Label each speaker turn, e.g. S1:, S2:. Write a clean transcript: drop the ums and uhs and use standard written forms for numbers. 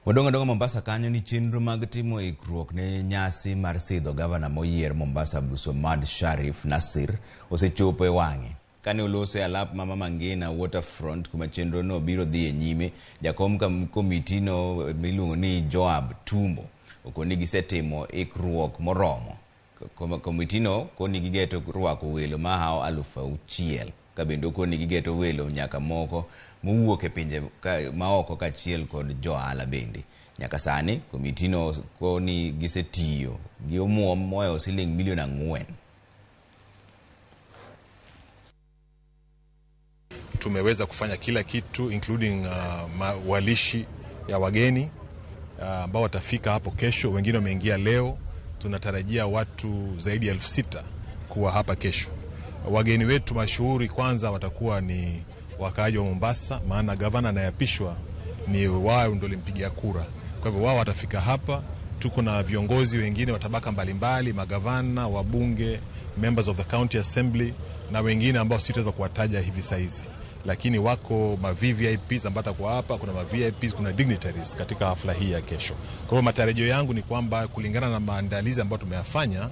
S1: Wadonga Mombasa kanyo ni chenro mag timo ikruok ne nyasi mar sidho gavana moyier Mombasa Abdulswamad Sharif Nassir osechopo e wang'e. Kane olose alap Mama Mangina Waterfront kuma chenro no biro dhi e nyime, jakom komiti no miluongo ni Joab Tumbo okoni gisetimo ikruok moromo. Komiti no koni gigeto rwako welo mahao 6,000 ka bende koni gigeto welo nyaka moko mowuok e pinje maoko kachiel kod johala bende. Nyaka sani komiti no koni gisetiyo gi omuom moyo siling milion 4.
S2: Tumeweza kufanya kila kitu including walishi ya wageni ambao watafika hapo kesho. Wengine wameingia leo. Tunatarajia watu zaidi ya 6,000 kuwa hapa kesho. Wageni wetu mashuhuri kwanza watakuwa ni wakaaji wa Mombasa, maana gavana anayapishwa ni wao ndio walimpigia kura. Kwa hivyo wao watafika hapa. Tuko na viongozi wengine wa tabaka mbalimbali, magavana, wabunge, members of the county assembly na wengine ambao sitaweza kuwataja hivi saizi. Lakini wako ma VVIPs ambao watakuwa hapa, kuna ma VIPs, kuna dignitaries katika hafla hii ya kesho. Kwa hivyo matarajio yangu ni kwamba kulingana na maandalizi ambayo tumeyafanya